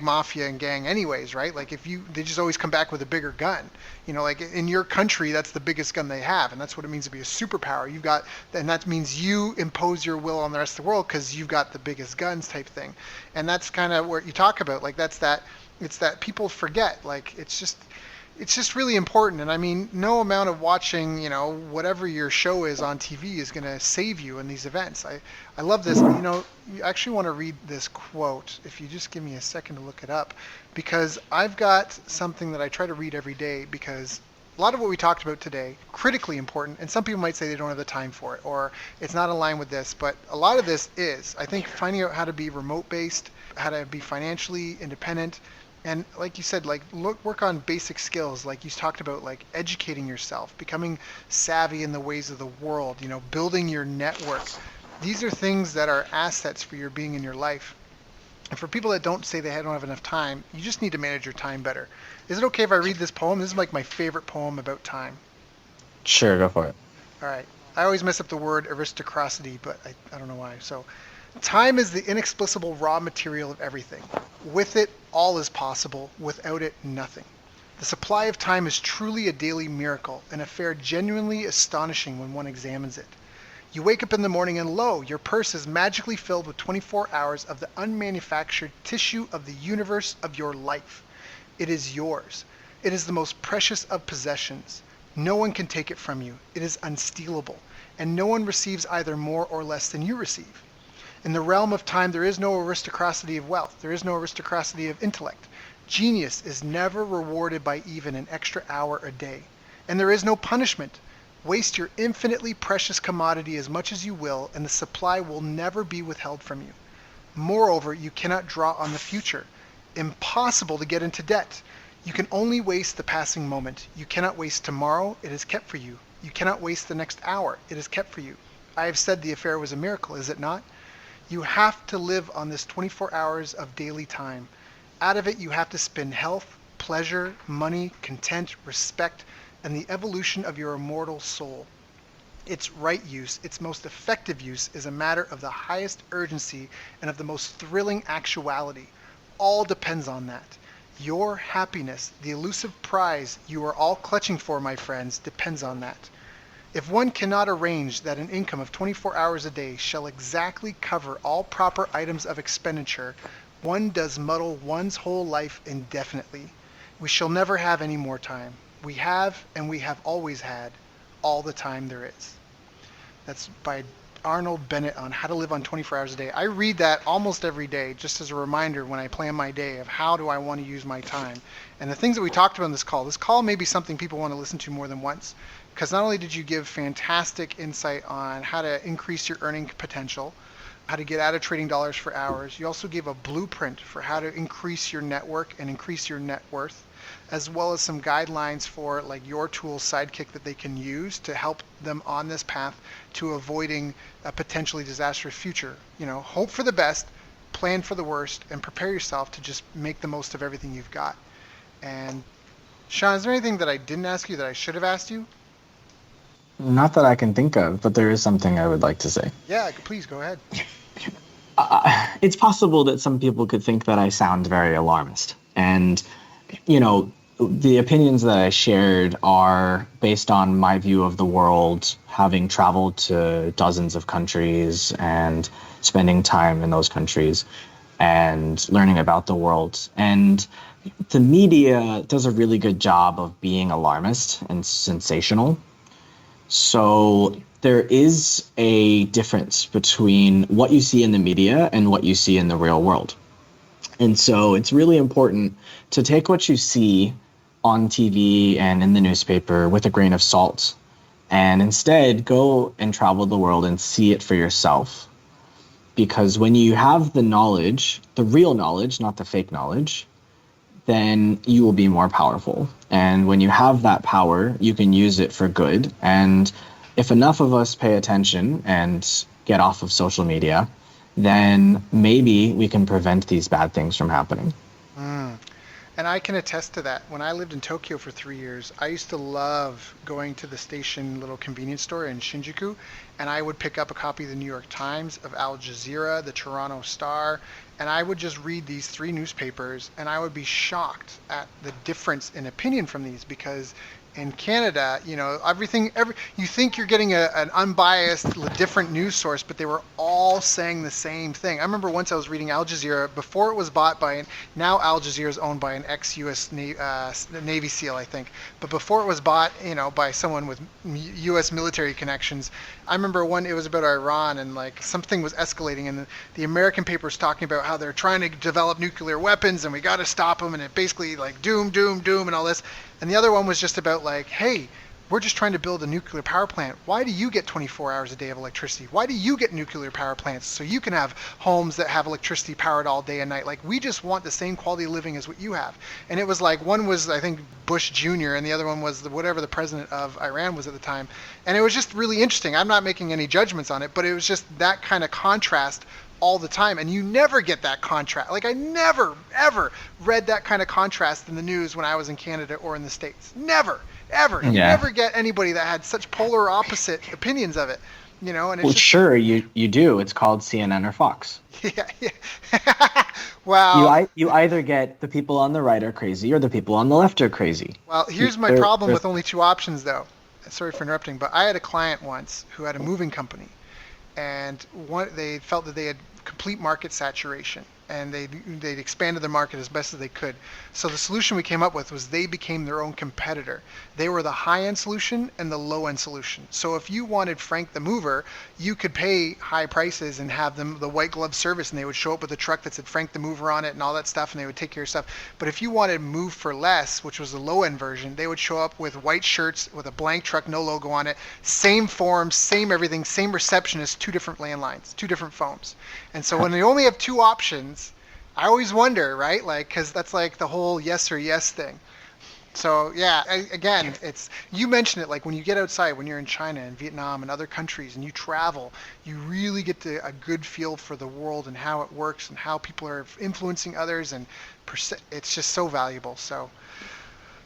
mafia and gang anyways, right? Like they just always come back with a bigger gun. Like in your country, that's the biggest gun they have, and that's what it means to be a superpower. And that means you impose your will on the rest of the world because you've got the biggest guns type thing. And that's kind of what you talk about. Like it's that people forget. Like it's just really important. And I mean, no amount of watching, whatever your show is on TV is going to save you in these events. I love this. You actually want to read this quote if you just give me a second to look it up, because I've got something that I try to read every day, because a lot of what we talked about today, critically important, and some people might say they don't have the time for it or it's not aligned with this, but a lot of this is, I think, finding out how to be remote based, how to be financially independent. And like you said, work on basic skills, like you talked about, like educating yourself, becoming savvy in the ways of the world, building your network. These are things that are assets for your being in your life. And for people that don't say they don't have enough time, you just need to manage your time better. Is it okay if I read this poem? This is like my favorite poem about time. Sure, go for it. All right. I always mess up the word aristocracy, but I don't know why. So, time is the inexplicable raw material of everything. With it, all is possible. Without it, nothing. The supply of time is truly a daily miracle, an affair genuinely astonishing when one examines it. You wake up in the morning and lo, your purse is magically filled with 24 hours of the unmanufactured tissue of the universe of your life. It is yours. It is the most precious of possessions. No one can take it from you. It is unstealable, and no one receives either more or less than you receive. In the realm of time, there is no aristocracy of wealth. There is no aristocracy of intellect. Genius is never rewarded by even an extra hour a day. And there is no punishment. Waste your infinitely precious commodity as much as you will, and the supply will never be withheld from you. Moreover, you cannot draw on the future. Impossible to get into debt. You can only waste the passing moment. You cannot waste tomorrow. It is kept for you. You cannot waste the next hour. It is kept for you. I have said the affair was a miracle, is it not? You have to live on this 24 hours of daily time. Out of it, you have to spend health, pleasure, money, content, respect, and the evolution of your immortal soul. Its right use, its most effective use, is a matter of the highest urgency and of the most thrilling actuality. All depends on that. Your happiness, the elusive prize you are all clutching for, my friends, depends on that. If one cannot arrange that an income of 24 hours a day shall exactly cover all proper items of expenditure, one does muddle one's whole life indefinitely. We shall never have any more time. We have, and we have always had, all the time there is. That's by Arnold Bennett on How to Live on 24 Hours a Day. I read that almost every day just as a reminder when I plan my day of how do I want to use my time. And the things that we talked about in this call may be something people want to listen to more than once, because not only did you give fantastic insight on how to increase your earning potential, how to get out of trading dollars for hours, you also gave a blueprint for how to increase your network and increase your net worth, as well as some guidelines for like your tool Sidekick that they can use to help them on this path to avoiding a potentially disastrous future. Hope for the best, plan for the worst, and prepare yourself to just make the most of everything you've got. And Sean, is there anything that I didn't ask you that I should have asked you? Not that I can think of, but there is something I would like to say. Yeah, please go ahead. It's possible that some people could think that I sound very alarmist. And, the opinions that I shared are based on my view of the world, having traveled to dozens of countries and spending time in those countries and learning about the world. And the media does a really good job of being alarmist and sensational. So there is a difference between what you see in the media and what you see in the real world. And so it's really important to take what you see on TV and in the newspaper with a grain of salt, and instead go and travel the world and see it for yourself. Because when you have the knowledge, the real knowledge, not the fake knowledge, then you will be more powerful. And when you have that power, you can use it for good. And if enough of us pay attention and get off of social media, then maybe we can prevent these bad things from happening. And I can attest to that. When I lived in Tokyo for 3 years, I used to love going to the station little convenience store in Shinjuku, and I would pick up a copy of the New York Times, of Al Jazeera, the Toronto Star, and I would just read these three newspapers, and I would be shocked at the difference in opinion from these, because in Canada, you think you're getting an unbiased, different news source, but they were all saying the same thing. I remember once I was reading Al Jazeera before it was bought by, now Al Jazeera is owned by an ex-U.S. Navy SEAL, I think. But before it was bought, by someone with U.S. military connections, I remember it was about Iran, and like something was escalating, and the American paper was talking about how they're trying to develop nuclear weapons, and we got to stop them, and it basically like doom, doom, doom, and all this. And the other one was just about like, hey, we're just trying to build a nuclear power plant. Why do you get 24 hours a day of electricity? Why do you get nuclear power plants so you can have homes that have electricity powered all day and night? Like, we just want the same quality of living as what you have. And it was like, one was, I think, Bush Jr., and the other one was whatever the president of Iran was at the time. And it was just really interesting. I'm not making any judgments on it, but it was just that kind of contrast all the time, and you never get that contrast. Like, I never ever read that kind of contrast in the news when I was in Canada or in the States. Never ever. You never get anybody that had such polar opposite opinions of it, and it's sure, you do. It's called CNN or Fox. Yeah. Wow. You either get the people on the right are crazy or the people on the left are crazy. Well, here's my problem with only two options, though. Sorry for interrupting, but I had a client once who had a moving company, and they felt that they had complete market saturation, and they'd expanded the market as best as they could. So the solution we came up with was they became their own competitor. They were the high-end solution and the low-end solution. So if you wanted Frank the Mover, you could pay high prices and have them the white glove service, and they would show up with a truck that said Frank the Mover on it and all that stuff, and they would take care of stuff. But if you wanted Move for Less, which was the low-end version, they would show up with white shirts with a blank truck, no logo on it, same forms, same everything, same receptionist, two different landlines, two different phones. And so when they only have two options, I always wonder, right? Like, because that's like the whole yes or yes thing. So yeah, again, you mentioned it, like when you get outside, when you're in China and Vietnam and other countries and you travel, you really get a good feel for the world and how it works and how people are influencing others, and it's just so valuable. So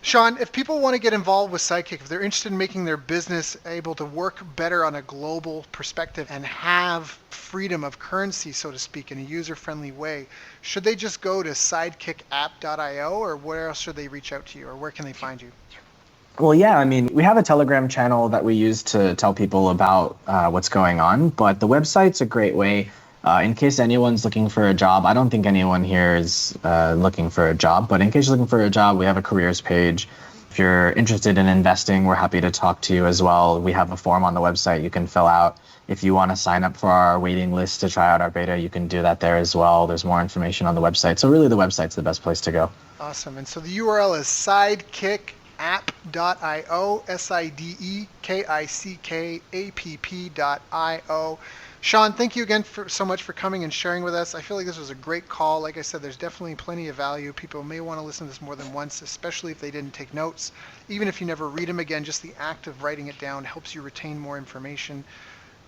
Sean, if people want to get involved with Sidekick, if they're interested in making their business able to work better on a global perspective and have freedom of currency, so to speak, in a user-friendly way, should they just go to sidekickapp.io, or where else should they reach out to you, or where can they find you? Well, yeah, I mean, we have a Telegram channel that we use to tell people about what's going on, but the website's a great way. In case anyone's looking for a job, I don't think anyone here is looking for a job, but in case you're looking for a job, we have a careers page. If you're interested in investing, we're happy to talk to you as well. We have a form on the website you can fill out. If you want to sign up for our waiting list to try out our beta, you can do that there as well. There's more information on the website. So really the website's the best place to go. Awesome. And so the URL is sidekickapp.io, sidekickapp.io. Sean, thank you again so much for coming and sharing with us. I feel like this was a great call. Like I said, there's definitely plenty of value. People may want to listen to this more than once, especially if they didn't take notes. Even if you never read them again, just the act of writing it down helps you retain more information.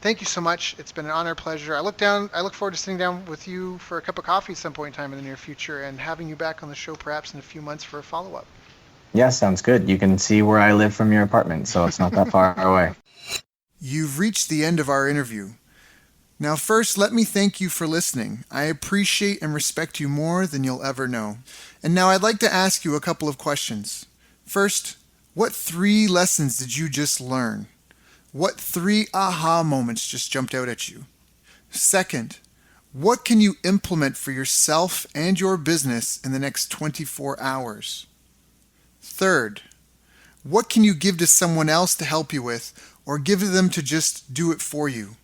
Thank you so much. It's been an honor, pleasure. I look forward to sitting down with you for a cup of coffee at some point in time in the near future, and having you back on the show perhaps in a few months for a follow-up. Yeah, sounds good. You can see where I live from your apartment, so it's not that far away. You've reached the end of our interview. Now, first, let me thank you for listening. I appreciate and respect you more than you'll ever know. And now I'd like to ask you a couple of questions. First, what 3 lessons did you just learn? What 3 aha moments just jumped out at you? Second, what can you implement for yourself and your business in the next 24 hours? Third, what can you give to someone else to help you with, or give to them to just do it for you?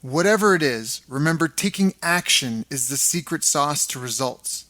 Whatever it is, remember, taking action is the secret sauce to results.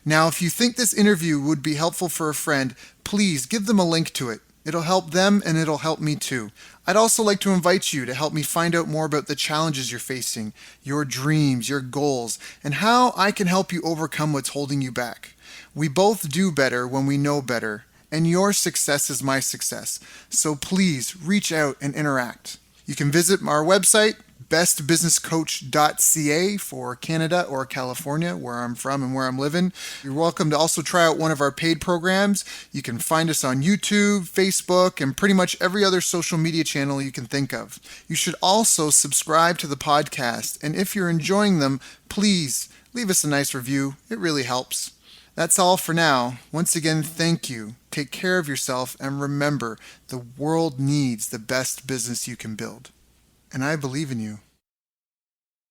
Now, if you think this interview would be helpful for a friend, please give them a link to it. It'll help them and it'll help me too. I'd also like to invite you to help me find out more about the challenges you're facing, your dreams, your goals, and how I can help you overcome what's holding you back. We both do better when we know better, and your success is my success. So please reach out and interact. You can visit our website, bestbusinesscoach.ca for Canada or California, where I'm from and where I'm living. You're welcome to also try out one of our paid programs. You can find us on YouTube, Facebook, and pretty much every other social media channel you can think of. You should also subscribe to the podcast, and if you're enjoying them, please leave us a nice review. It really helps. That's all for now. Once again, thank you. Take care of yourself, and remember, the world needs the best business you can build. And I believe in you.